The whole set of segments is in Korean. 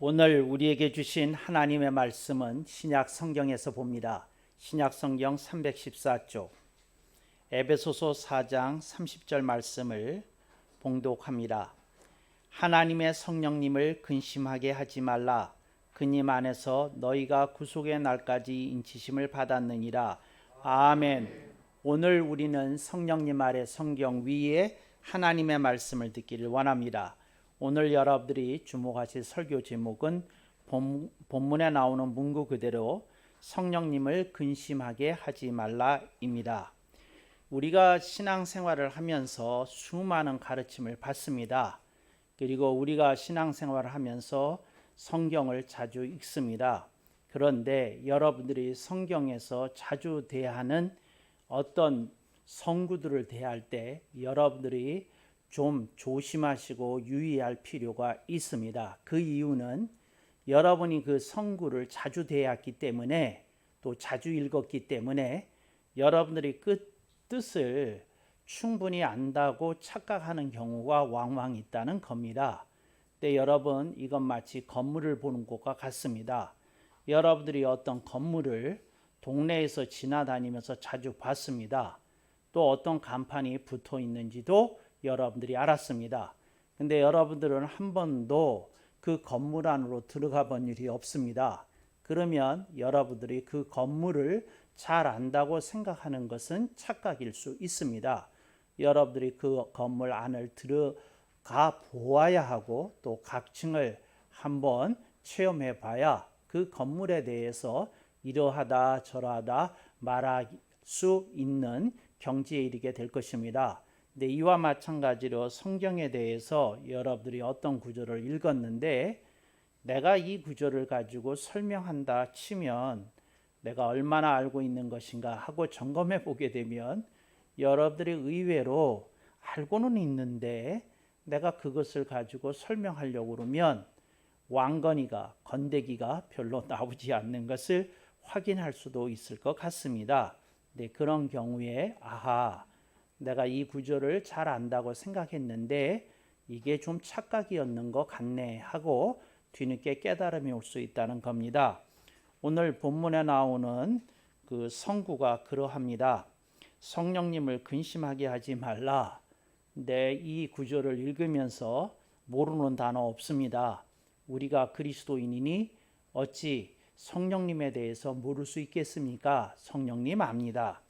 오늘 우리에게 주신 하나님의 말씀은 신약 성경에서 봅니다. 신약 성경 314쪽 에베소서 4장 30절 말씀을 봉독합니다. 하나님의 성령님을 근심하게 하지 말라. 그님 안에서 너희가 구속의 날까지 인치심을 받았느니라. 아멘. 오늘 우리는 성령님 아래 성경 위에 하나님의 말씀을 듣기를 원합니다. 오늘 여러분들이 주목하실 설교 제목은 본문에 나오는 문구 그대로 성령님을 근심하게 하지 말라입니다. 우리가 신앙생활을 하면서 수많은 가르침을 받습니다. 그리고 우리가 신앙생활을 하면서 성경을 자주 읽습니다. 그런데 여러분들이 성경에서 자주 대하는 어떤 성구들을 대할 때 여러분들이 좀 조심하시고 유의할 필요가 있습니다. 그 이유는 여러분이 그 성구를 자주 대했기 때문에 또 자주 읽었기 때문에 여러분들이 그 뜻을 충분히 안다고 착각하는 경우가 왕왕 있다는 겁니다. 근데 여러분, 이건 마치 건물을 보는 것과 같습니다. 여러분들이 어떤 건물을 동네에서 지나다니면서 자주 봤습니다. 또 어떤 간판이 붙어 있는지도 여러분들이 알았습니다. 근데 여러분들은 한 번도 그 건물 안으로 들어가 본 일이 없습니다. 그러면 여러분들이 그 건물을 잘 안다고 생각하는 것은 착각일 수 있습니다. 여러분들이 그 건물 안을 들어가 보아야 하고 또 각 층을 한번 체험해 봐야 그 건물에 대해서 이러하다 저러하다 말할 수 있는 경지에 이르게 될 것입니다. 근데 이와 마찬가지로 성경에 대해서 여러분들이 어떤 구절을 읽었는데 내가 이 구절을 가지고 설명한다 치면 내가 얼마나 알고 있는 것인가 하고 점검해 보게 되면 여러분들이 의외로 알고는 있는데 내가 그것을 가지고 설명하려고 그러면 왕건이가 건더기가 별로 나오지 않는 것을 확인할 수도 있을 것 같습니다. 네, 그런 경우에 내가 이 구절을 잘 안다고 생각했는데 이게 좀 착각이었는 것 같네 하고 뒤늦게 깨달음이 올 수 있다는 겁니다. 오늘 본문에 나오는 그 성구가 그러합니다. 성령님을 근심하게 하지 말라. 근데 이 구절을 읽으면서 모르는 단어 없습니다. 우리가 그리스도인이니 어찌 성령님에 대해서 모를 수 있겠습니까? 성령님 압니다.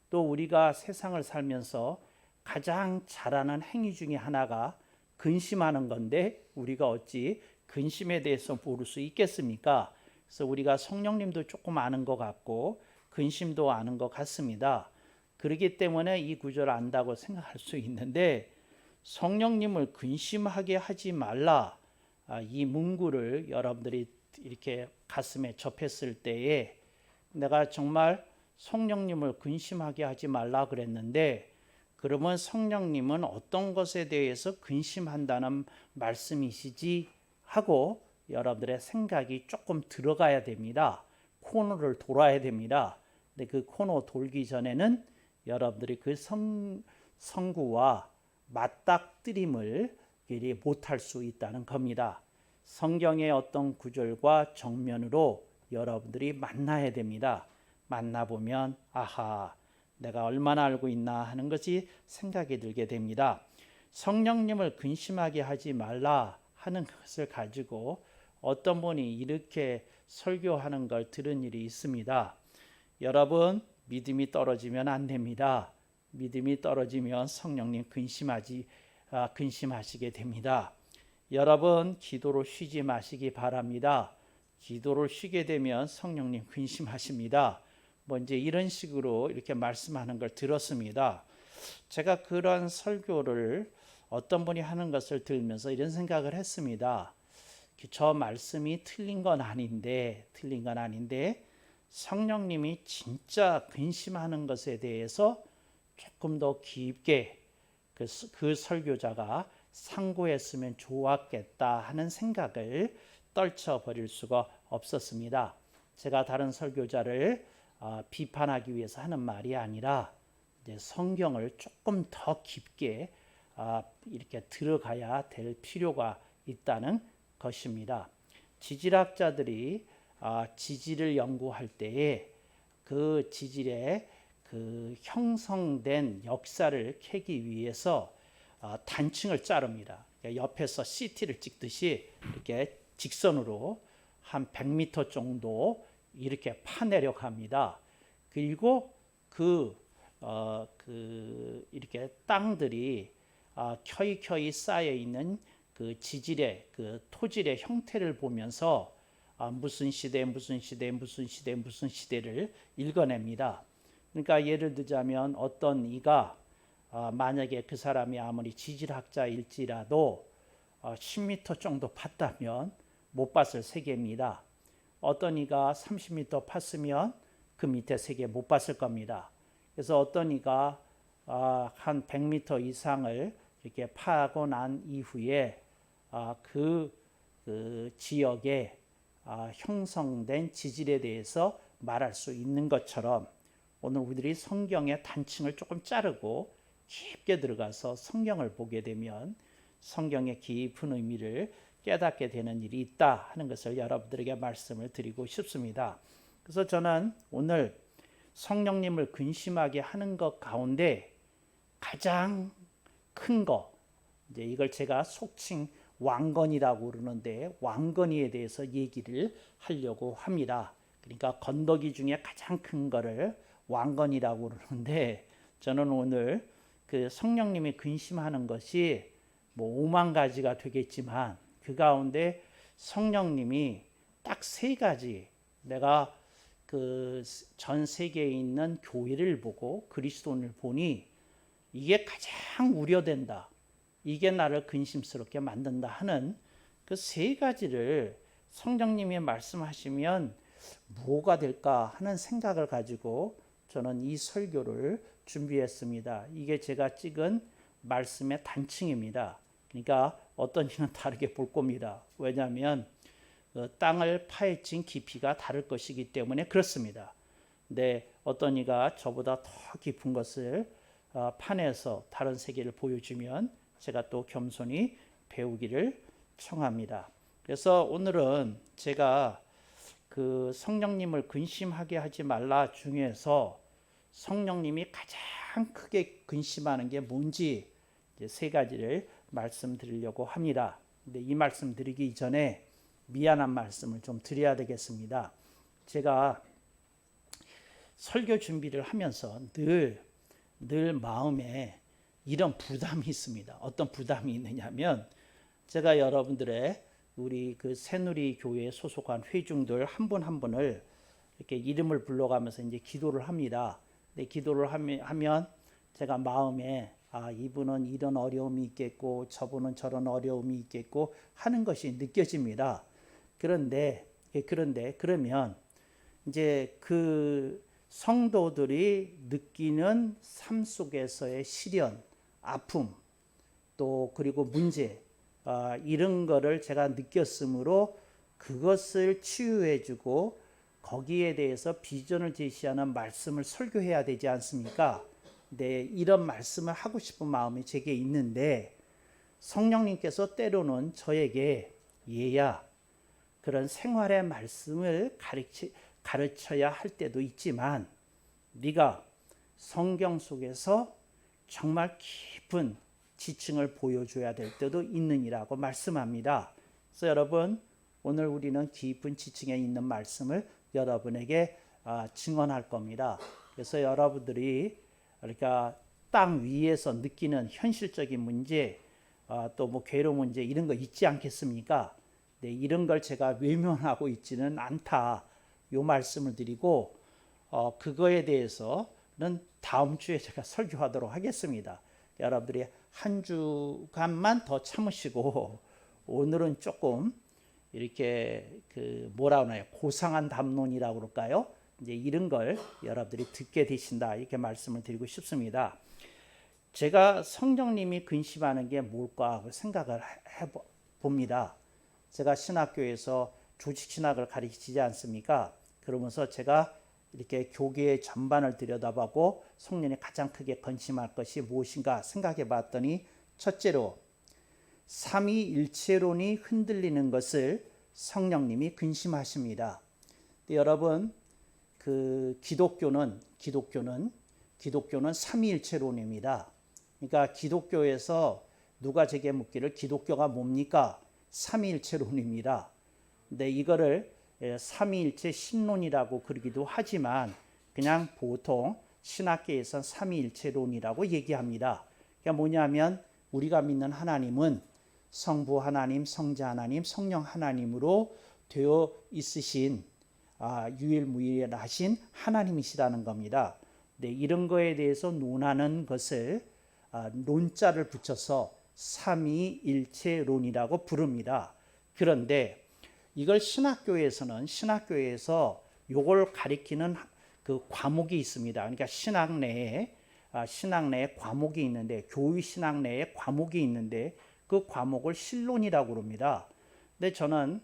또 우리가 세상을 살면서 가장 잘하는 행위 중에 하나가 근심하는 건데 우리가 어찌 근심에 대해서 모를 수 있겠습니까? 그래서 우리가 성령님도 조금 아는 것 같고 근심도 아는 것 같습니다. 그렇기 때문에 이 구절을 안다고 생각할 수 있는데 성령님을 근심하게 하지 말라. 이 문구를 여러분들이 이렇게 가슴에 접했을 때에 내가 정말 성령님을 근심하게 하지 말라 그랬는데 그러면 성령님은 어떤 것에 대해서 근심한다는 말씀이시지 하고 여러분들의 생각이 조금 들어가야 됩니다. 코너를 돌아야 됩니다. 근데 그 코너 돌기 전에는 여러분들이 그 성구와 맞닥뜨림을 못할 수 있다는 겁니다. 성경의 어떤 구절과 정면으로 여러분들이 만나야 됩니다. 만나보면 내가 얼마나 알고 있나 하는 것이 생각이 들게 됩니다. 성령님을 근심하게 하지 말라 하는 것을 가지고 어떤 분이 이렇게 설교하는 걸 들은 일이 있습니다. 여러분, 믿음이 떨어지면 안 됩니다. 믿음이 떨어지면 성령님 근심하시게 됩니다. 여러분, 기도로 쉬지 마시기 바랍니다. 기도를 쉬게 되면 성령님 근심하십니다. 이제 이런 식으로 이렇게 말씀하는 걸 들었습니다. 제가 그런 설교를 어떤 분이 하는 것을 들으면서 이런 생각을 했습니다. 저 말씀이 틀린 건 아닌데 성령님이 진짜 근심하는 것에 대해서 조금 더 깊게 그 설교자가 상고했으면 좋았겠다 하는 생각을 떨쳐버릴 수가 없었습니다. 제가 다른 설교자를 비판하기 위해서 하는 말이 아니라 이제 성경을 조금 더 깊게 이렇게 들어가야 될 필요가 있다는 것입니다. 지질학자들이 지질을 연구할 때에 그 지질의 그 형성된 역사를 캐기 위해서 단층을 자릅니다. 그러니까 옆에서 CT를 찍듯이 이렇게 직선으로 한 100m 정도 이렇게 파내려갑니다. 그리고 이렇게 땅들이 켜이켜이 쌓여 있는 그 지질의 그 토질의 형태를 보면서 무슨 시대 무슨 시대를 읽어냅니다. 그러니까 예를 들자면 어떤 이가 만약에 그 사람이 아무리 지질학자일지라도 10m 정도 팠다면 못 봤을 세계입니다. 어떤 이가 30m 팠으면 그 밑에 세계 못 봤을 겁니다. 그래서 어떤 이가 한 100m 이상을 이렇게 파고 난 이후에 그 지역에 형성된 지질에 대해서 말할 수 있는 것처럼 오늘 우리들이 성경의 단층을 조금 자르고 깊게 들어가서 성경을 보게 되면 성경의 깊은 의미를 깨닫게 되는 일이 있다 하는 것을 여러분들에게 말씀을 드리고 싶습니다. 그래서 저는 오늘 성령님을 근심하게 하는 것 가운데 가장 큰 거, 이제 이걸 제가 속칭 왕건이라고 그러는데 왕건이에 대해서 얘기를 하려고 합니다. 그러니까 건더기 중에 가장 큰 거를 왕건이라고 그러는데 저는 오늘 그 성령님이 근심하는 것이 뭐 5만 가지가 되겠지만 그 가운데 성령님이 딱 3가지 내가 그 전 세계에 있는 교회를 보고 그리스도인을 보니 이게 가장 우려된다. 이게 나를 근심스럽게 만든다 하는 그 3가지를 성령님이 말씀하시면 뭐가 될까 하는 생각을 가지고 저는 이 설교를 준비했습니다. 이게 제가 찍은 말씀의 단층입니다. 그러니까 어떤 이는 다르게 볼 겁니다. 왜냐하면 땅을 파헤친 깊이가 다를 것이기 때문에 그렇습니다. 근데 어떤 이가 저보다 더 깊은 것을 파내서 다른 세계를 보여주면 제가 또 겸손히 배우기를 청합니다. 그래서 오늘은 제가 그 성령님을 근심하게 하지 말라 중에서 성령님이 가장 크게 근심하는 게 뭔지 이제 3가지를 말씀드리려고 합니다. 근데 이 말씀 드리기 전에 미안한 말씀을 좀 드려야 되겠습니다. 제가 설교 준비를 하면서 늘 마음에 이런 부담이 있습니다. 어떤 부담이 있느냐면 제가 여러분들의 우리 그 새누리 교회에 소속한 회중들 한 분 한 분을 이렇게 이름을 불러가면서 이제 기도를 합니다. 근데 기도를 하면 제가 마음에 이분은 이런 어려움이 있겠고 저분은 저런 어려움이 있겠고 하는 것이 느껴집니다. 그런데 그러면 이제 그 성도들이 느끼는 삶 속에서의 시련, 아픔, 또 그리고 문제 이런 거를 제가 느꼈으므로 그것을 치유해주고 거기에 대해서 비전을 제시하는 말씀을 설교해야 되지 않습니까? 네, 이런 말씀을 하고 싶은 마음이 제게 있는데 성령님께서 때로는 저에게 얘야 그런 생활의 말씀을 가르쳐야 할 때도 있지만 네가 성경 속에서 정말 깊은 지층을 보여줘야 될 때도 있느니라고 말씀합니다. 그래서 여러분 오늘 우리는 깊은 지층에 있는 말씀을 여러분에게 증언할 겁니다. 그래서 여러분들이 그러니까 땅 위에서 느끼는 현실적인 문제 또 뭐 괴로운 문제 이런 거 있지 않겠습니까? 네, 이런 걸 제가 외면하고 있지는 않다. 요 말씀을 드리고 그거에 대해서는 다음 주에 제가 설교하도록 하겠습니다. 여러분들이 한 주간만 더 참으시고 오늘은 조금 이렇게 그 뭐라 하나요? 고상한 담론이라고 그럴까요? 이제 이런 걸 여러분들이 듣게 되신다 이렇게 말씀을 드리고 싶습니다. 제가 성령님이 근심하는 게 뭘까 생각을 해봅니다. 제가 신학교에서 조직신학을 가르치지 않습니까? 그러면서 제가 이렇게 교계의 전반을 들여다보고 성령이 가장 크게 근심할 것이 무엇인가 생각해 봤더니 첫째로 삼위일체론이 흔들리는 것을 성령님이 근심하십니다. 여러분, 그 기독교는 삼위일체론입니다. 그러니까 기독교에서 누가 제게 묻기를 기독교가 뭡니까? 삼위일체론입니다. 근데 이거를 삼위일체 신론이라고 그러기도 하지만 그냥 보통 신학계에선 삼위일체론이라고 얘기합니다. 그러니까 뭐냐면 우리가 믿는 하나님은 성부 하나님, 성자 하나님, 성령 하나님으로 되어 있으신 유일무이하신 하나님이시라는 겁니다. 네, 이런 거에 대해서 논하는 것을 논자를 붙여서 삼위일체론이라고 부릅니다. 그런데 이걸 신학교에서 요걸 가리키는 그 과목이 있습니다. 그러니까 신학 내에 과목이 있는데, 교회 신학 내에 과목이 있는데 그 과목을 신론이라고 그럽니다. 근데 저는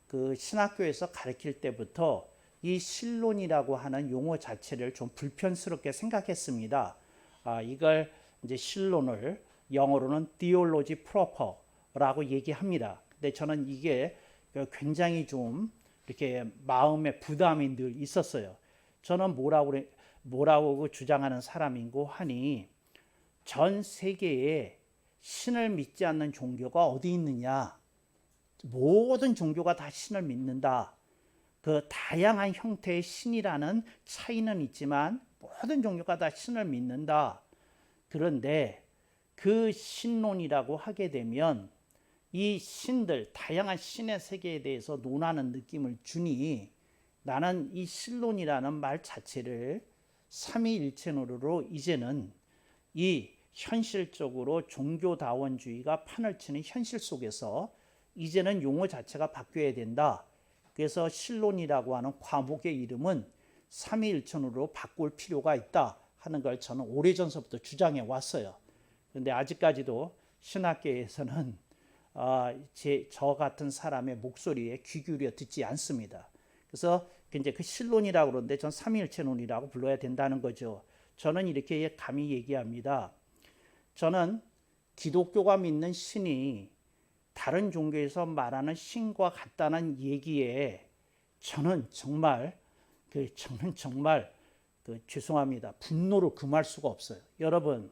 그 신학교에서 가르칠 때부터 이 신론이라고 하는 용어 자체를 좀 불편스럽게 생각했습니다. 이걸 이제 신론을 영어로는 theology proper라고 얘기합니다. 근데 저는 이게 굉장히 좀 이렇게 마음에 부담이 늘 있었어요. 저는 뭐라고 주장하는 사람이고 하니 전 세계에 신을 믿지 않는 종교가 어디 있느냐? 모든 종교가 다 신을 믿는다. 그 다양한 형태의 신이라는 차이는 있지만 모든 종교가 다 신을 믿는다. 그런데 그 신론이라고 하게 되면 이 신들, 다양한 신의 세계에 대해서 논하는 느낌을 주니 나는 이 신론이라는 말 자체를 삼위일체론으로 이제는 이 현실적으로 종교다원주의가 판을 치는 현실 속에서 이제는 용어 자체가 바뀌어야 된다. 그래서 신론이라고 하는 과목의 이름은 삼위일체론으로 바꿀 필요가 있다 하는 걸 저는 오래전서부터 주장해 왔어요. 그런데 아직까지도 신학계에서는 저 같은 사람의 목소리에 귀 기울여 듣지 않습니다. 그래서 이제 그 신론이라고 그러는데 전 삼위일체론이라고 불러야 된다는 거죠. 저는 이렇게 감히 얘기합니다. 저는 기독교가 믿는 신이 다른 종교에서 말하는 신과 같다는 얘기에 저는 정말 죄송합니다. 분노로 금할 수가 없어요. 여러분,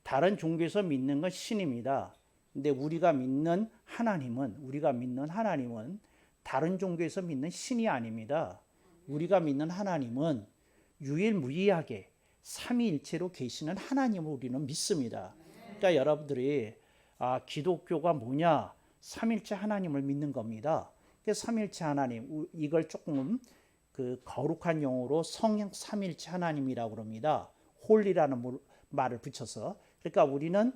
다른 종교에서 믿는 건 신입니다. 근데 우리가 믿는 하나님은 다른 종교에서 믿는 신이 아닙니다. 우리가 믿는 하나님은 유일무이하게 삼위일체로 계시는 하나님을 우리는 믿습니다. 그러니까 여러분들이 기독교가 뭐냐? 삼일체 하나님을 믿는 겁니다. 삼일체 하나님, 이걸 조금 그 거룩한 용어로 성령 삼일체 하나님이라고 그럽니다. 홀리라는 말을 붙여서. 그러니까 우리는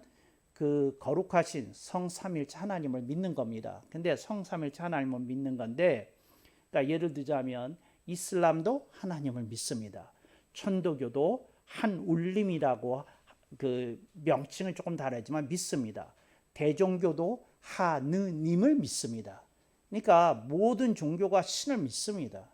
그 거룩하신 성삼일체 하나님을 믿는 겁니다. 근데 성삼일체 하나님을 믿는 건데, 그러니까 예를 들자면 이슬람도 하나님을 믿습니다. 천도교도 한울림이라고 그 명칭은 조금 다르지만 믿습니다. 대종교도 하느님을 믿습니다. 그러니까 모든 종교가 신을 믿습니다.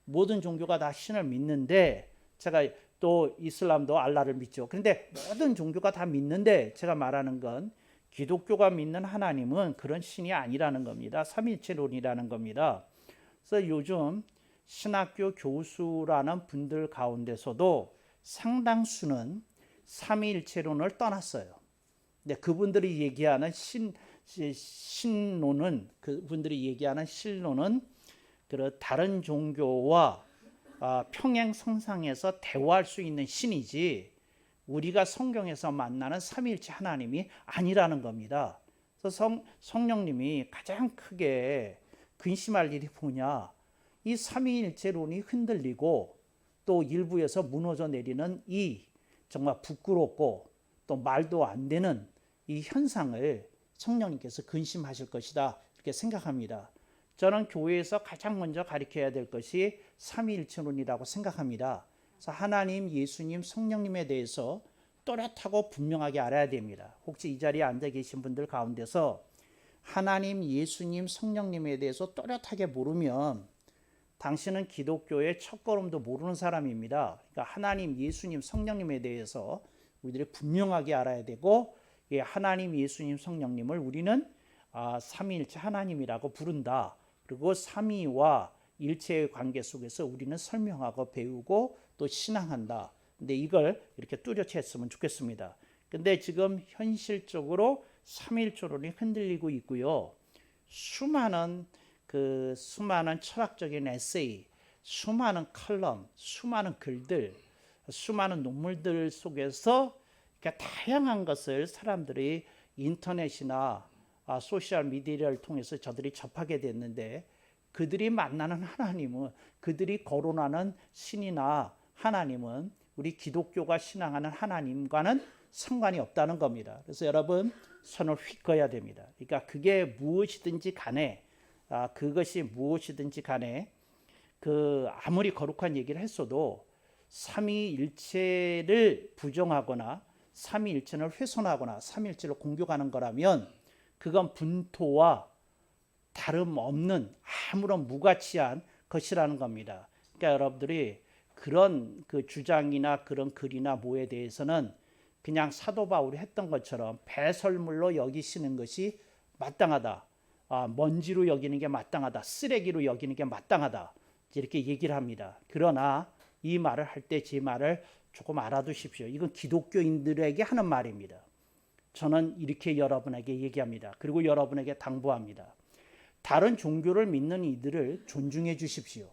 모든 종교가 다 신을 믿는데, 제가 또 이슬람도 알라를 믿죠. 그런데 모든 종교가 다 믿는데 제가 말하는 건 기독교가 믿는 하나님은 그런 신이 아니라는 겁니다. 삼일체론이라는 겁니다. 그래서 요즘 신학교 교수라는 분들 가운데서도 상당수는 삼위일체론을 떠났어요. 근데 그분들이 얘기하는 신론은 다른 종교와 평행선상에서 대화할 수 있는 신이지 우리가 성경에서 만나는 삼위일체 하나님이 아니라는 겁니다. 그래서 성령님이 가장 크게 근심할 일이 뭐냐? 이 삼위일체론이 흔들리고 또 일부에서 무너져 내리는 이 정말 부끄럽고 또 말도 안 되는 이 현상을 성령님께서 근심하실 것이다, 이렇게 생각합니다. 저는 교회에서 가장 먼저 가르쳐야 될 것이 삼위일체론이라고 생각합니다. 그래서 하나님, 예수님, 성령님에 대해서 또렷하고 분명하게 알아야 됩니다. 혹시 이 자리에 앉아 계신 분들 가운데서 하나님, 예수님, 성령님에 대해서 또렷하게 모르면 당신은 기독교의 첫걸음도 모르는 사람입니다. 그러니까 하나님, 예수님, 성령님에 대해서 우리들이 분명하게 알아야 되고, 하나님, 예수님, 성령님을 우리는 삼위일체 하나님이라고 부른다. 그리고 삼위와 일체의 관계 속에서 우리는 설명하고 배우고 또 신앙한다. 근데 이걸 이렇게 뚜렷이 했으면 좋겠습니다. 근데 지금 현실적으로 삼위일조론이 흔들리고 있고요. 수많은 철학적인 에세이, 수많은 칼럼, 수많은 글들, 수많은 논문들 속에서 그러니까 다양한 것을 사람들이 인터넷이나 소셜 미디어를 통해서 저들이 접하게 됐는데, 그들이 만나는 하나님은, 그들이 거론하는 신이나 하나님은 우리 기독교가 신앙하는 하나님과는 상관이 없다는 겁니다. 그래서 여러분 손을 휙 꺼야 됩니다. 그러니까 그게 무엇이든지 간에 그것이 무엇이든지 간에 아무리 거룩한 얘기를 했어도 삼위일체를 부정하거나 삼위일체를 훼손하거나 삼위일체를 공격하는 거라면 그건 분토와 다름없는 아무런 무가치한 것이라는 겁니다. 그러니까 여러분들이 그런 주장이나 그런 글이나 뭐에 대해서는 그냥 사도 바울이 했던 것처럼 배설물로 여기시는 것이 마땅하다. 먼지로 여기는 게 마땅하다. 쓰레기로 여기는 게 마땅하다. 이렇게 얘기를 합니다. 그러나 이 말을 할 때 제 말을 조금 알아두십시오. 이건 기독교인들에게 하는 말입니다. 저는 이렇게 여러분에게 얘기합니다. 그리고 여러분에게 당부합니다. 다른 종교를 믿는 이들을 존중해 주십시오.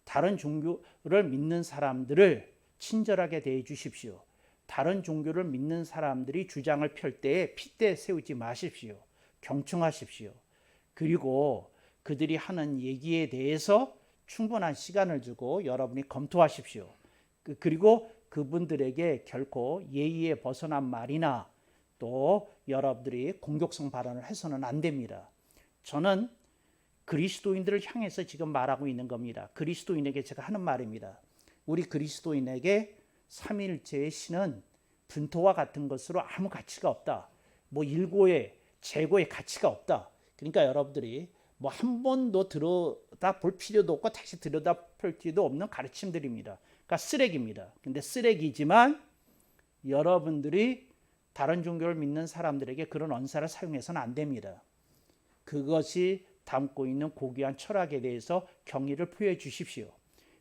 다른 종교를 믿는 사람들을 친절하게 대해 주십시오. 다른 종교를 믿는 사람들이 주장을 펼 때에 핏대 세우지 마십시오. 경청하십시오. 그리고 그들이 하는 얘기에 대해서 충분한 시간을 주고 여러분이 검토하십시오. 그리고 그분들에게 결코 예의에 벗어난 말이나 또 여러분들이 공격성 발언을 해서는 안 됩니다. 저는 그리스도인들을 향해서 지금 말하고 있는 겁니다. 그리스도인에게 제가 하는 말입니다. 우리 그리스도인에게 삼위일체의 신은 분토와 같은 것으로 아무 가치가 없다. 뭐 일고의 재고의 가치가 없다. 그러니까 여러분들이 뭐 한 번도 들여다 볼 필요도 없고 다시 들여다 볼 필요도 없는 가르침들입니다. 그러니까 쓰레기입니다. 근데 쓰레기지만 여러분들이 다른 종교를 믿는 사람들에게 그런 언사를 사용해서는 안 됩니다. 그것이 담고 있는 고귀한 철학에 대해서 경의를 표해 주십시오.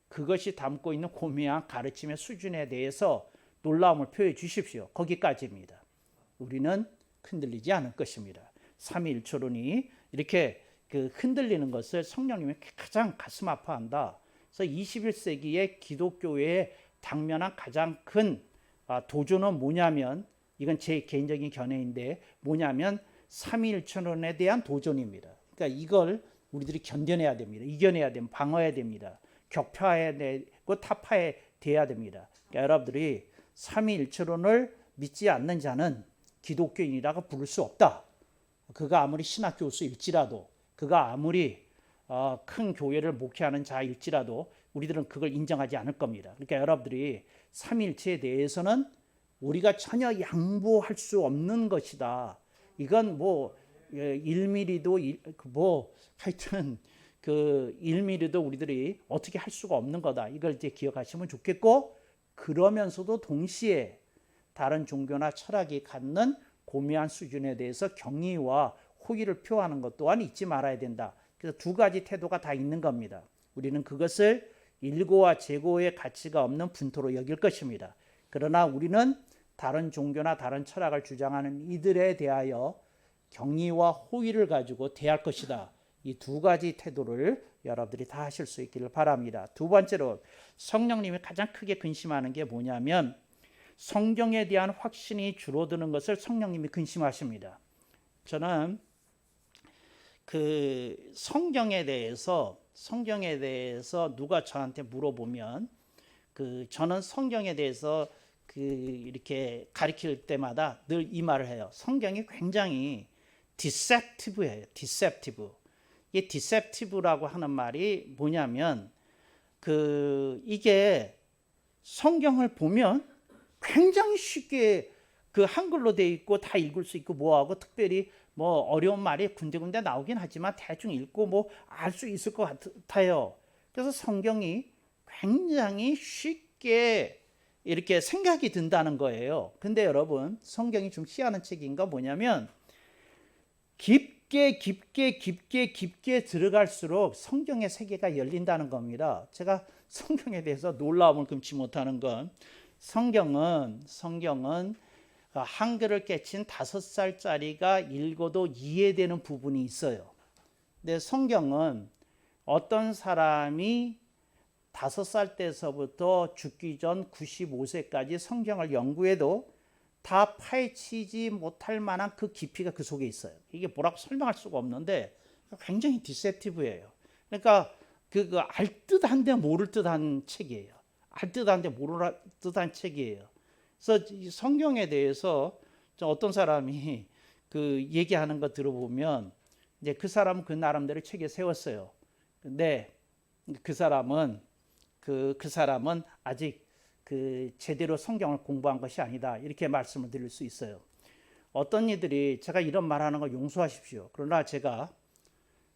그것이 담고 있는 고귀한 가르침의 수준에 대해서 놀라움을 표해 주십시오. 거기까지입니다. 우리는 흔들리지 않을 것입니다. 삼위일조론이 이렇게 흔들리는 것을 성령님이 가장 가슴 아파한다. 그래서 21세기의 기독교에 당면한 가장 큰 도전은 뭐냐면, 이건 제 개인적인 견해인데 뭐냐면 삼위일조론에 대한 도전입니다. 그러니까 이걸 우리들이 견뎌내야 됩니다. 이겨내야 됩니다. 방어해야 됩니다. 격파해야 되고 타파해야 돼야 됩니다. 그러니까 여러분들이 삼위일체론을 믿지 않는 자는 기독교인이라고 부를 수 없다. 그가 아무리 신학교수일지라도, 그가 아무리 큰 교회를 목회하는 자일지라도 우리들은 그걸 인정하지 않을 겁니다. 그러니까 여러분들이 삼위일체에 대해서는 우리가 전혀 양보할 수 없는 것이다. 이건 뭐 1mm도 하여튼 1mm도 우리들이 어떻게 할 수가 없는 거다. 이걸 이제 기억하시면 좋겠고, 그러면서도 동시에 다른 종교나 철학이 갖는 고미한 수준에 대해서 경의와 호의를 표하는 것 또한 잊지 말아야 된다. 그래서 두 가지 태도가 다 있는 겁니다. 우리는 그것을 일고와 재고의 가치가 없는 분토로 여길 것입니다. 그러나 우리는 다른 종교나 다른 철학을 주장하는 이들에 대하여 경의와 호의를 가지고 대할 것이다. 이 두 가지 태도를 여러분들이 다 하실 수 있기를 바랍니다. 두 번째로 성령님이 가장 크게 근심하는 게 뭐냐면 성경에 대한 확신이 줄어드는 것을 성령님이 근심하십니다. 저는 성경에 대해서 누가 저한테 물어보면 저는 성경에 대해서 이렇게 가르칠 때마다 늘 이 말을 해요. 성경이 굉장히 디셉티브예요. 디셉티브. 이 디셉티브라고 하는 말이 뭐냐면 이게 성경을 보면 굉장히 쉽게 한글로 돼 있고 다 읽을 수 있고 뭐하고 특별히 뭐 어려운 말이 군데군데 나오긴 하지만 대충 읽고 뭐 알 수 있을 것 같아요. 그래서 성경이 굉장히 쉽게 이렇게 생각이 든다는 거예요. 근데 여러분, 성경이 좀 희한한 책인 거 뭐냐면 깊게 들어갈수록 성경의 세계가 열린다는 겁니다. 제가 성경에 대해서 놀라움을 금치 못하는 건 성경은 한글을 깨친 5살짜리가 읽어도 이해되는 부분이 있어요. 근데 성경은 어떤 사람이 5살 때서부터 죽기 전 95세까지 성경을 연구해도 다 파헤치지 못할 만한 그 깊이가 그 속에 있어요. 이게 뭐라고 설명할 수가 없는데 굉장히 디셉티브예요. 그러니까 그 알듯한데 모를 듯한 책이에요. 알듯한데 모를 듯한 책이에요. 그래서 이 성경에 대해서 어떤 사람이 그 얘기하는 거 들어보면 이제 그 사람은 그 나름대로 책에 세웠어요. 근데 그 사람은 아직 그 제대로 성경을 공부한 것이 아니다, 이렇게 말씀을 드릴 수 있어요. 어떤 이들이 제가 이런 말하는 거 용서하십시오. 그러나 제가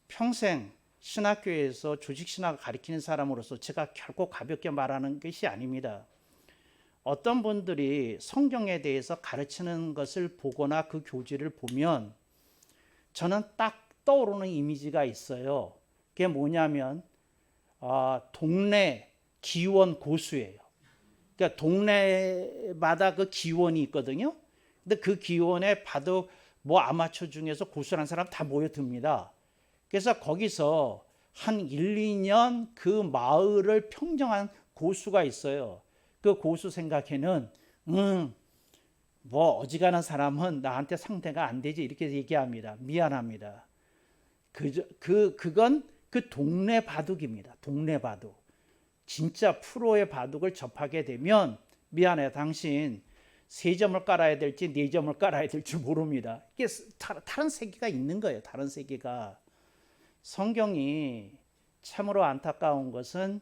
평생 신학교에서 조직신학을 가르치는 사람으로서 제가 결코 가볍게 말하는 것이 아닙니다. 어떤 분들이 성경에 대해서 가르치는 것을 보거나 그 교재를 보면 저는 딱 떠오르는 이미지가 있어요. 그게 뭐냐면 동네 기원 고수예요. 그러니까 동네마다 그 기원이 있거든요. 근데 그 기원에 봐도 뭐 아마추어 중에서 고수라는 사람 다 모여듭니다. 그래서 거기서 한 1, 2년 그 마을을 평정한 고수가 있어요. 그 고수 생각에는 뭐 어지간한 사람은 나한테 상대가 안 되지, 이렇게 얘기합니다. 미안합니다. 그건 그 동네 바둑입니다. 동네 바둑. 진짜 프로의 바둑을 접하게 되면 미안해, 당신 3점을 깔아야 될지 4점을 깔아야 될지 모릅니다. 이게 다른 세계가 있는 거예요. 다른 세계가. 성경이 참으로 안타까운 것은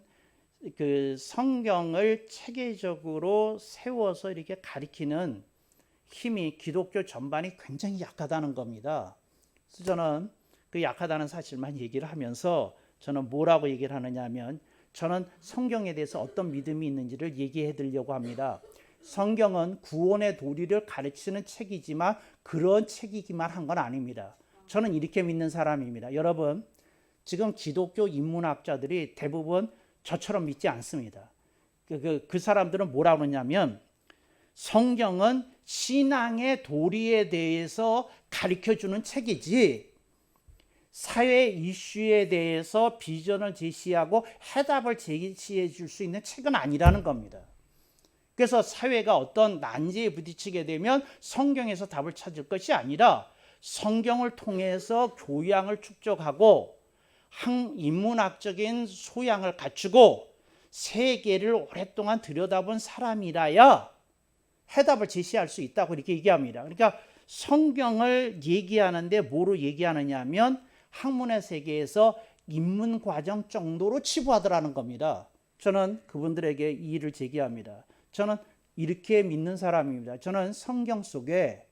그 성경을 체계적으로 세워서 이렇게 가리키는 힘이 기독교 전반이 굉장히 약하다는 겁니다. 그래서 저는 그 약하다는 사실만 얘기를 하면서 저는 뭐라고 얘기를 하느냐 하면 저는 성경에 대해서 어떤 믿음이 있는지를 얘기해 드리려고 합니다. 성경은 구원의 도리를 가르치는 책이지만 그런 책이기만 한 건 아닙니다. 저는 이렇게 믿는 사람입니다. 여러분, 지금 기독교 인문학자들이 대부분 저처럼 믿지 않습니다. 그 사람들은 뭐라고 그러냐면 성경은 신앙의 도리에 대해서 가르쳐주는 책이지 사회 이슈에 대해서 비전을 제시하고 해답을 제시해 줄 수 있는 책은 아니라는 겁니다. 그래서 사회가 어떤 난제에 부딪히게 되면 성경에서 답을 찾을 것이 아니라 성경을 통해서 교양을 축적하고 인문학적인 소양을 갖추고 세계를 오랫동안 들여다본 사람이라야 해답을 제시할 수 있다고 이렇게 얘기합니다. 그러니까 성경을 얘기하는데 뭐로 얘기하느냐 하면 학문의 세계에서 입문 과정 정도로 치부하더라는 겁니다. 저는 그분들에게 이 일을 제기합니다. 저는 이렇게 믿는 사람입니다. 저는 성경 속에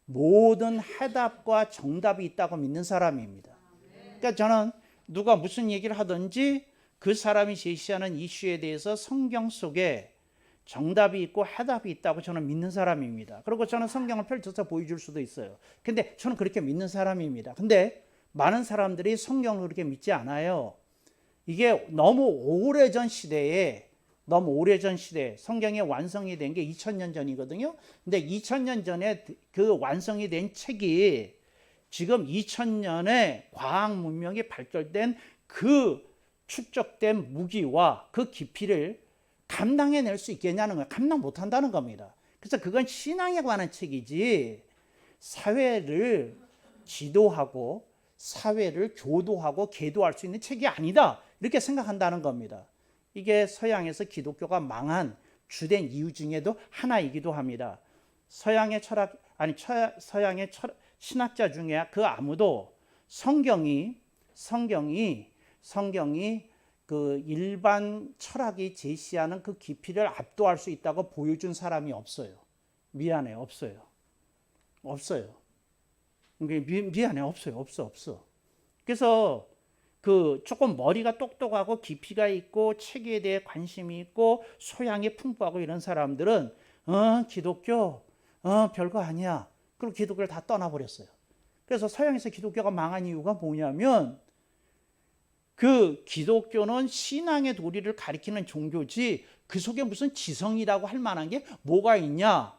모든 해답과 정답이 있다고 믿는 사람입니다. 그러니까 저는 누가 무슨 얘기를 하든지 그 사람이 제시하는 이슈에 대해서 성경 속에 정답이 있고 해답이 있다고 저는 믿는 사람입니다. 그리고 저는 성경을 펼쳐서 보여줄 수도 있어요. 근데 저는 그렇게 믿는 사람입니다. 근데 많은 사람들이 성경을 그렇게 믿지 않아요. 이게 너무 오래전 시대에 성경이 완성이 된 게 2000년 전이거든요. 근데 2000년 전에 그 완성이 된 책이 지금 2000년에 과학 문명이 발달된 그 축적된 무기와 그 깊이를 감당해낼 수 있겠냐는 거예요. 감당 못한다는 겁니다. 그래서 그건 신앙에 관한 책이지 사회를 지도하고 사회를 교도하고 계도할 수 있는 책이 아니다, 이렇게 생각한다는 겁니다. 이게 서양에서 기독교가 망한 주된 이유 중에도 하나이기도 합니다. 서양의 신학자 중에 그 아무도 성경이 그 일반 철학이 제시하는 그 깊이를 압도할 수 있다고 보여준 사람이 없어요. 미안해요, 없어요. 미안해, 없어. 그래서 그 조금 머리가 똑똑하고 깊이가 있고 책에 대해 관심이 있고 소양이 풍부하고 이런 사람들은 기독교 별거 아니야. 그리고 기독교를 다 떠나버렸어요. 그래서 서양에서 기독교가 망한 이유가 뭐냐면 그 기독교는 신앙의 도리를 가리키는 종교지 그 속에 무슨 지성이라고 할 만한 게 뭐가 있냐?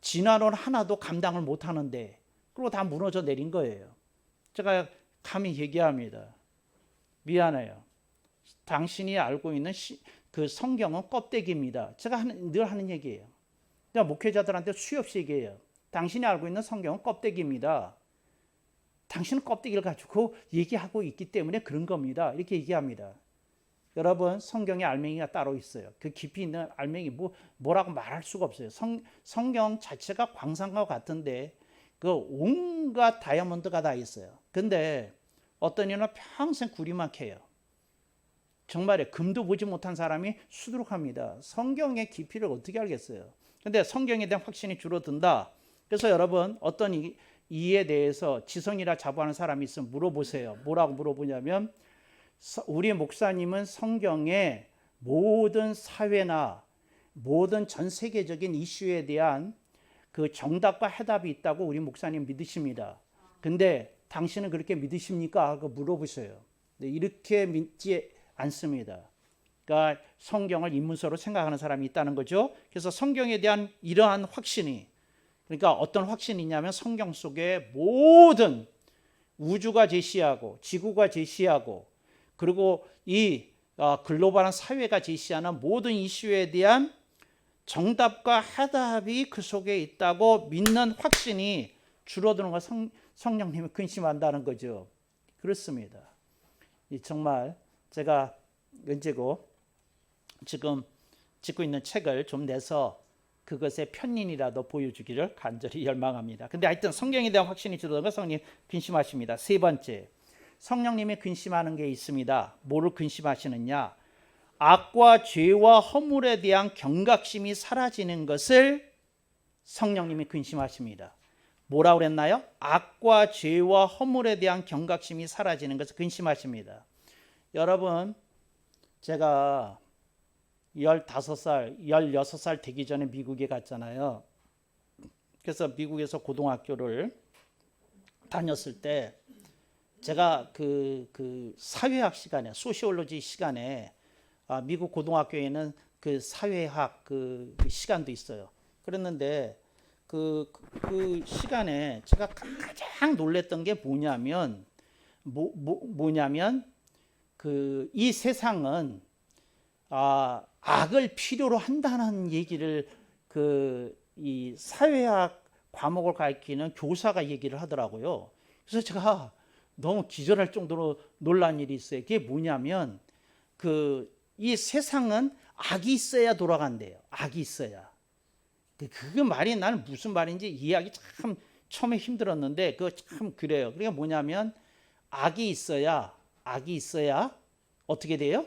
진화론 하나도 감당을 못 하는데 그리고 다 무너져 내린 거예요. 제가 감히 얘기합니다. 미안해요. 당신이 알고 있는 그 성경은 껍데기입니다. 제가 늘 하는 얘기예요. 제가 목회자들한테 수없이 얘기해요. 당신이 알고 있는 성경은 껍데기입니다. 당신은 껍데기를 가지고 얘기하고 있기 때문에 그런 겁니다. 이렇게 얘기합니다. 여러분, 성경에 알맹이가 따로 있어요. 그 깊이 있는 알맹이 뭐라고 말할 수가 없어요. 성경 자체가 광산과 같은데 그 온갖 다이아몬드가 다 있어요. 근데 어떤 이는 평생 구리만 캐요. 정말에 금도 보지 못한 사람이 수두룩합니다. 성경의 깊이를 어떻게 알겠어요? 근데 성경에 대한 확신이 줄어든다. 그래서 여러분 어떤 이에 대해서 지성이라 자부하는 사람이 있으면 물어보세요. 뭐라고 물어보냐면 우리 목사님은 성경의 모든 사회나 모든 전 세계적인 이슈에 대한 그 정답과 해답이 있다고 우리 목사님 믿으십니다. 근데 당신은 그렇게 믿으십니까? 하고 물어보세요. 이렇게 믿지 않습니다. 그러니까 성경을 인문서로 생각하는 사람이 있다는 거죠. 그래서 성경에 대한 이러한 확신이, 그러니까 어떤 확신이냐면 성경 속에 모든 우주가 제시하고 지구가 제시하고 그리고 이 글로벌한 사회가 제시하는 모든 이슈에 대한 정답과 해답이 그 속에 있다고 믿는 확신이 줄어드는 걸 성령님이 근심한다는 거죠. 그렇습니다. 정말 제가 언제고 지금 짓고 있는 책을 좀 내서 그것의 편린이라도 보여주기를 간절히 열망합니다. 근데 하여튼 성경에 대한 확신이 줄어드는 걸 성령님 근심하십니다. 세 번째, 성령님이 근심하는 게 있습니다. 뭐를 근심하시느냐? 악과 죄와 허물에 대한 경각심이 사라지는 것을 성령님이 근심하십니다. 뭐라고 그랬나요? 악과 죄와 허물에 대한 경각심이 사라지는 것을 근심하십니다. 여러분, 제가 15살, 16살 되기 전에 미국에 갔잖아요. 그래서 미국에서 고등학교를 다녔을 때 제가 그 사회학 시간에, 소시올로지 시간에 미국 고등학교에는 그 사회학 그 시간도 있어요. 그랬는데 그 시간에 제가 가장 놀랬던 게 뭐냐면 이 세상은 악을 필요로 한다는 얘기를 이 사회학 과목을 가르치는 교사가 얘기를 하더라고요. 그래서 제가 너무 기절할 정도로 놀란 일이 있어요. 그게 뭐냐면 이 세상은 악이 있어야 돌아간대요. 악이 있어야. 그 말이 나는 무슨 말인지 이해하기 참 처음에 힘들었는데 그거 참 그래요. 그러니까 뭐냐면 악이 있어야 어떻게 돼요?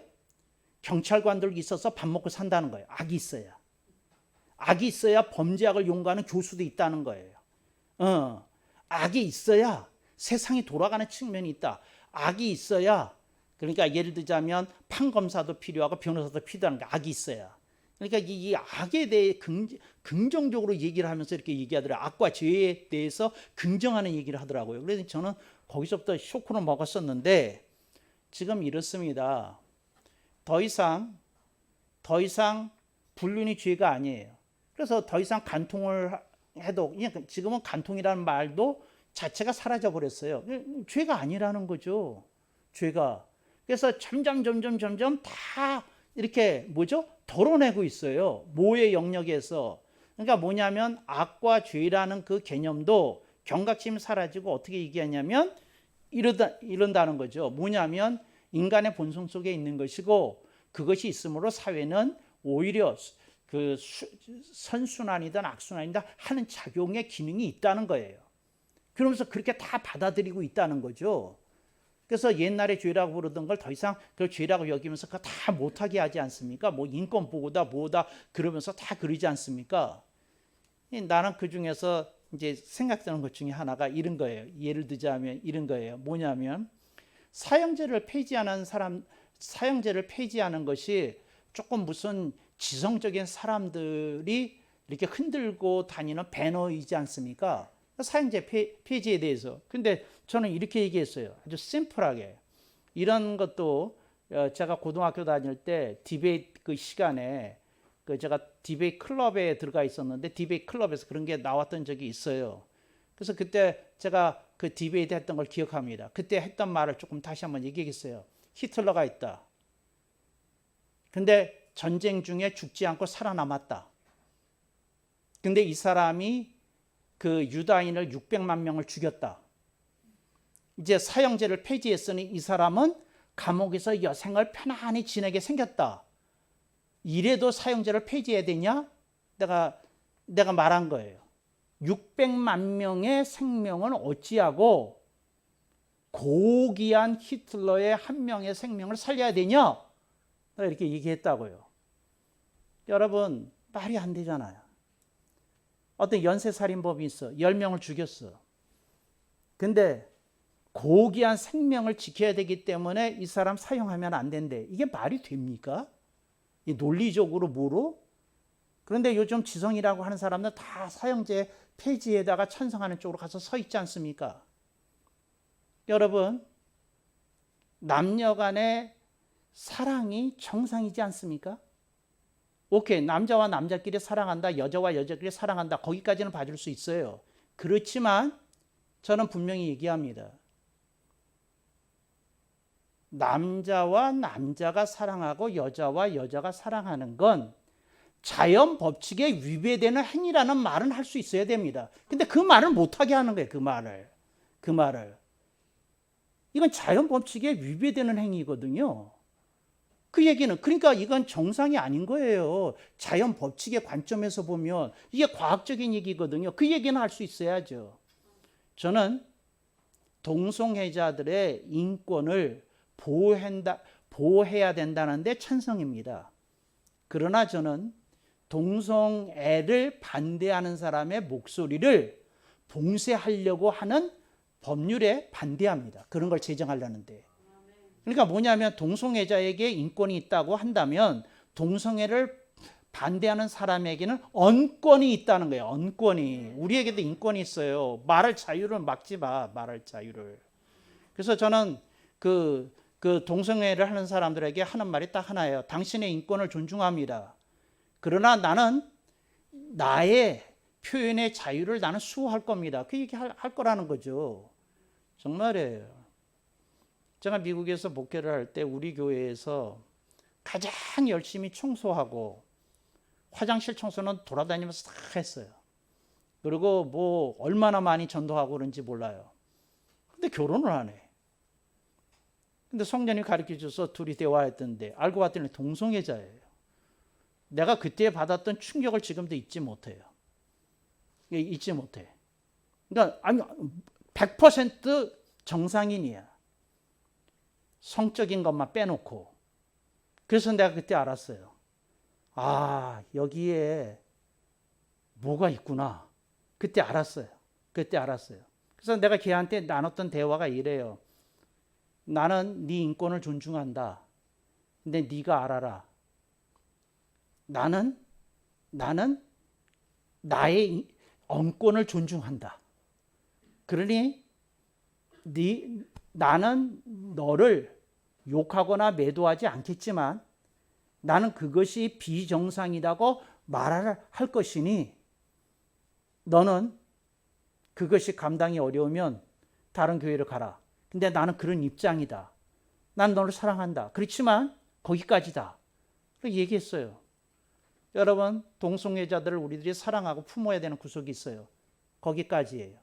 경찰관들 있어서 밥 먹고 산다는 거예요. 악이 있어야 범죄학을 연구하는 교수도 있다는 거예요. 악이 있어야 세상이 돌아가는 측면이 있다. 악이 있어야, 그러니까 예를 들자면 판검사도 필요하고 변호사도 필요한 게 악이 있어야. 그러니까 이 악에 대해 긍정적으로 얘기를 하면서 이렇게 얘기하더라고요. 악과 죄에 대해서 긍정하는 얘기를 하더라고요. 그래서 저는 거기서부터 쇼크를 먹었었는데 지금 이렇습니다. 더 이상 불륜이 죄가 아니에요. 그래서 더 이상 간통을 해도 지금은 간통이라는 말도 자체가 사라져 버렸어요. 죄가 아니라는 거죠. 죄가. 그래서 점점 다 이렇게 덜어내고 있어요. 모의 영역에서. 그러니까 뭐냐면 악과 죄라는 그 개념도 경각심이 사라지고 어떻게 얘기하냐면 이런다는 거죠. 뭐냐면 인간의 본성 속에 있는 것이고 그것이 있으므로 사회는 오히려 그 선순환이든 악순환이든 하는 작용의 기능이 있다는 거예요. 그러면서 그렇게 다 받아들이고 있다는 거죠. 그래서 옛날에 죄라고 부르던 걸 더 이상 그걸 죄라고 여기면서 그거 다 못하게 하지 않습니까? 뭐 인권 보호다 뭐다 그러면서 다 그러지 않습니까? 나는 그 중에서 이제 생각되는 것 중에 하나가 이런 거예요. 예를 들자면 이런 거예요. 뭐냐면 사형제를 폐지하는 것이 조금 무슨 지성적인 사람들이 이렇게 흔들고 다니는 배너이지 않습니까? 사형제 폐지에 대해서. 근데 저는 이렇게 얘기했어요. 아주 심플하게. 이런 것도 제가 고등학교 다닐 때 디베이트 그 시간에 제가 디베이트 클럽에 들어가 있었는데 디베이트 클럽에서 그런 게 나왔던 적이 있어요. 그래서 그때 제가 그 디베이트 했던 걸 기억합니다. 그때 했던 말을 조금 다시 한번 얘기하겠어요. 히틀러가 있다. 근데 전쟁 중에 죽지 않고 살아남았다. 근데 이 사람이 그 유다인을 600만 명을 죽였다. 이제 사형제를 폐지했으니 이 사람은 감옥에서 여생을 편안히 지내게 생겼다. 이래도 사형제를 폐지해야 되냐? 내가 말한 거예요. 600만 명의 생명을 어찌하고 고귀한 히틀러의 한 명의 생명을 살려야 되냐? 내가 이렇게 얘기했다고요. 여러분, 말이 안 되잖아요. 어떤 연쇄살인범이 있어. 10명을 죽였어. 근데 고귀한 생명을 지켜야 되기 때문에 이 사람 사형하면 안 된대. 이게 말이 됩니까? 이 논리적으로 뭐로? 그런데 요즘 지성이라고 하는 사람들 다 사형제 폐지에다가 찬성하는 쪽으로 가서 서 있지 않습니까? 여러분, 남녀 간의 사랑이 정상이지 않습니까? 오케이, 남자와 남자끼리 사랑한다, 여자와 여자끼리 사랑한다, 거기까지는 봐줄 수 있어요. 그렇지만 저는 분명히 얘기합니다. 남자와 남자가 사랑하고 여자와 여자가 사랑하는 건 자연 법칙에 위배되는 행위라는 말은 할 수 있어야 됩니다. 근데 그 말을 못하게 하는 거예요. 그 말을. 이건 자연 법칙에 위배되는 행위거든요. 그 얘기는 그러니까 이건 정상이 아닌 거예요. 자연 법칙의 관점에서 보면 이게 과학적인 얘기거든요. 그 얘기는 할 수 있어야죠. 저는 동성애자들의 인권을 보호해야 된다는데 찬성입니다. 그러나 저는 동성애를 반대하는 사람의 목소리를 봉쇄하려고 하는 법률에 반대합니다. 그런 걸 제정하려는데. 그러니까 뭐냐면 동성애자에게 인권이 있다고 한다면 동성애를 반대하는 사람에게는 언권이 있다는 거예요. 언권이. 우리에게도 인권이 있어요. 말할 자유를 막지 마. 말할 자유를. 그래서 저는 그 동성애를 하는 사람들에게 하는 말이 딱 하나예요. 당신의 인권을 존중합니다. 그러나 나는 나의 표현의 자유를 나는 수호할 겁니다. 그 얘기 할 거라는 거죠. 정말이에요. 제가 미국에서 목회를 할 때 우리 교회에서 가장 열심히 청소하고 화장실 청소는 돌아다니면서 다 했어요. 그리고 뭐 얼마나 많이 전도하고 그런지 몰라요. 근데 결혼을 안 해. 근데 성전이 가르쳐줘서 둘이 대화했던데 알고 봤더니 동성애자예요. 내가 그때 받았던 충격을 지금도 잊지 못해요. 잊지 못해. 그러니까 아니 100% 정상인이야. 성적인 것만 빼놓고. 그래서 내가 그때 알았어요. 아, 여기에 뭐가 있구나. 그때 알았어요. 그래서 내가 걔한테 나눴던 대화가 이래요. 나는 네 인권을 존중한다. 근데 네가 알아라. 나는 나의 언권을 존중한다. 그러니 나는 너를 욕하거나 매도하지 않겠지만 나는 그것이 비정상이라고 말할 것이니 너는 그것이 감당이 어려우면 다른 교회를 가라. 근데 나는 그런 입장이다. 난 너를 사랑한다. 그렇지만 거기까지다. 그렇게 얘기했어요. 여러분, 동성애자들을 우리들이 사랑하고 품어야 되는 구석이 있어요. 거기까지예요.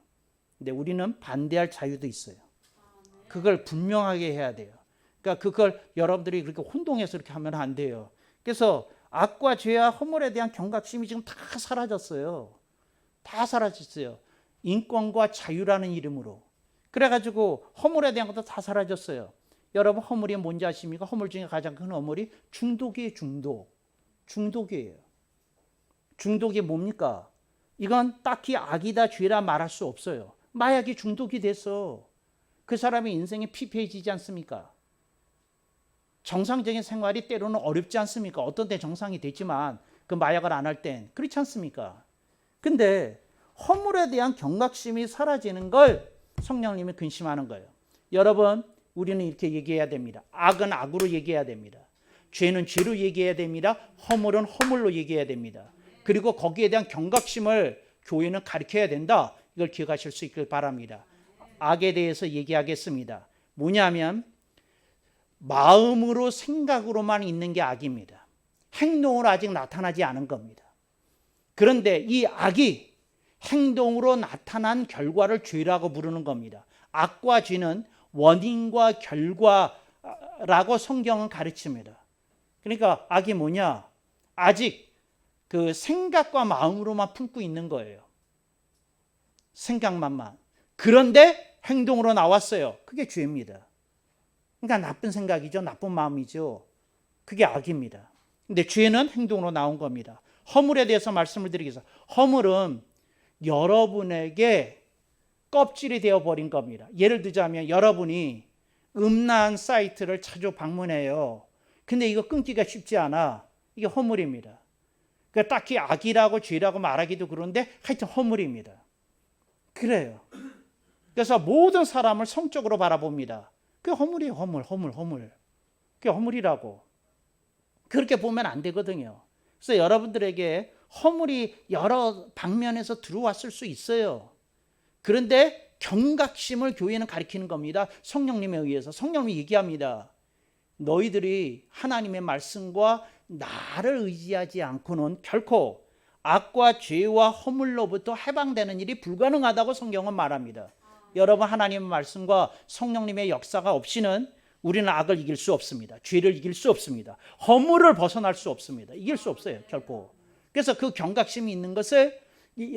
근데 우리는 반대할 자유도 있어요. 그걸 분명하게 해야 돼요. 그러니까 그걸 여러분들이 그렇게 혼동해서 이렇게 하면 안 돼요. 그래서 악과 죄와 허물에 대한 경각심이 지금 다 사라졌어요. 다 사라졌어요. 인권과 자유라는 이름으로. 그래가지고 허물에 대한 것도 다 사라졌어요. 여러분, 허물이 뭔지 아십니까? 허물 중에 가장 큰 허물이 중독이에요. 중독이에요. 중독이 뭡니까? 이건 딱히 악이다 죄라 말할 수 없어요. 마약이 중독이 됐어. 그 사람의 인생이 피폐해지지 않습니까? 정상적인 생활이 때로는 어렵지 않습니까? 어떤 때 정상이 됐지만 그 마약을 안 할 땐 그렇지 않습니까? 근데 허물에 대한 경각심이 사라지는 걸 성령님이 근심하는 거예요. 여러분, 우리는 이렇게 얘기해야 됩니다. 악은 악으로 얘기해야 됩니다. 죄는 죄로 얘기해야 됩니다. 허물은 허물로 얘기해야 됩니다. 그리고 거기에 대한 경각심을 교회는 가르쳐야 된다. 이걸 기억하실 수 있길 바랍니다. 악에 대해서 얘기하겠습니다. 뭐냐면 마음으로 생각으로만 있는 게 악입니다. 행동으로 아직 나타나지 않은 겁니다. 그런데 이 악이 행동으로 나타난 결과를 죄라고 부르는 겁니다. 악과 죄는 원인과 결과라고 성경은 가르칩니다. 그러니까 악이 뭐냐? 아직 그 생각과 마음으로만 품고 있는 거예요. 생각만만. 그런데 행동으로 나왔어요. 그게 죄입니다. 그러니까 나쁜 생각이죠. 나쁜 마음이죠. 그게 악입니다. 근데 죄는 행동으로 나온 겁니다. 허물에 대해서 말씀을 드리겠습니다. 허물은 여러분에게 껍질이 되어버린 겁니다. 예를 들자면 여러분이 음란 사이트를 자주 방문해요. 근데 이거 끊기가 쉽지 않아. 이게 허물입니다. 그러니까 딱히 악이라고 죄라고 말하기도 그런데 하여튼 허물입니다. 그래요. 그래서 모든 사람을 성적으로 바라봅니다. 그게 허물이에요. 허물. 그게 허물이라고. 그렇게 보면 안 되거든요. 그래서 여러분들에게 허물이 여러 방면에서 들어왔을 수 있어요. 그런데 경각심을 교회는 가르치는 겁니다. 성령님에 의해서. 성령님이 얘기합니다. 너희들이 하나님의 말씀과 나를 의지하지 않고는 결코 악과 죄와 허물로부터 해방되는 일이 불가능하다고 성경은 말합니다. 여러분, 하나님의 말씀과 성령님의 역사가 없이는 우리는 악을 이길 수 없습니다. 죄를 이길 수 없습니다. 허물을 벗어날 수 없습니다. 이길 수 없어요, 결코. 그래서 그 경각심이 있는 것을,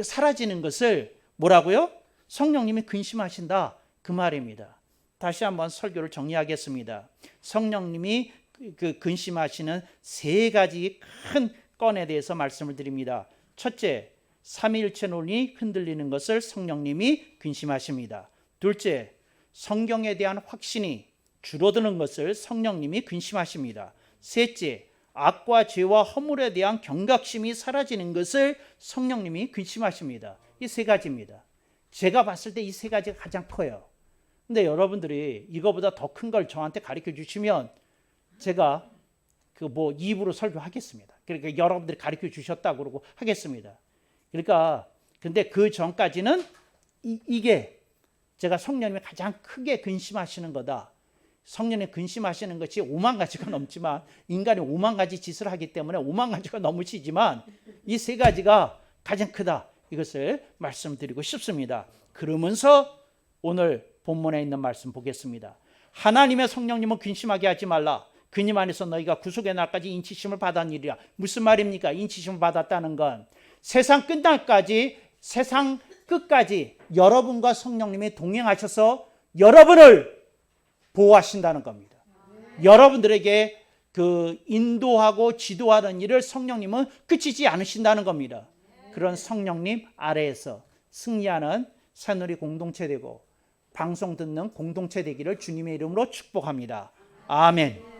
사라지는 것을 뭐라고요? 성령님이 근심하신다, 그 말입니다. 다시 한번 설교를 정리하겠습니다. 성령님이 그 근심하시는 세 가지 큰 건에 대해서 말씀을 드립니다. 첫째, 삼위일체 논리 흔들리는 것을 성령님이 근심하십니다. 둘째, 성경에 대한 확신이 줄어드는 것을 성령님이 근심하십니다. 셋째, 악과 죄와 허물에 대한 경각심이 사라지는 것을 성령님이 근심하십니다. 이 세 가지입니다. 제가 봤을 때 이 세 가지가 가장 커요. 근데 여러분들이 이거보다 더 큰 걸 저한테 가르쳐 주시면 제가 입으로 설교하겠습니다. 그러니까 여러분들이 가르쳐 주셨다고 그러고 하겠습니다. 그러니까 근데 그 전까지는 이게 제가 성령님이 가장 크게 근심하시는 거다. 성령님 근심하시는 것이 5만 가지가 넘지만 인간이 5만 가지 짓을 하기 때문에 5만 가지가 넘으시지만 이 세 가지가 가장 크다. 이것을 말씀드리고 싶습니다. 그러면서 오늘 본문에 있는 말씀 보겠습니다. 하나님의 성령님은 근심하게 하지 말라. 그님 안에서 너희가 구속의 날까지 인치심을 받았느니라. 무슨 말입니까? 인치심을 받았다는 건 세상 끝날까지, 세상 끝까지 여러분과 성령님이 동행하셔서 여러분을 보호하신다는 겁니다. 여러분들에게 그 인도하고 지도하는 일을 성령님은 그치지 않으신다는 겁니다. 그런 성령님 아래에서 승리하는 새누리 공동체 되고 방송 듣는 공동체 되기를 주님의 이름으로 축복합니다. 아멘.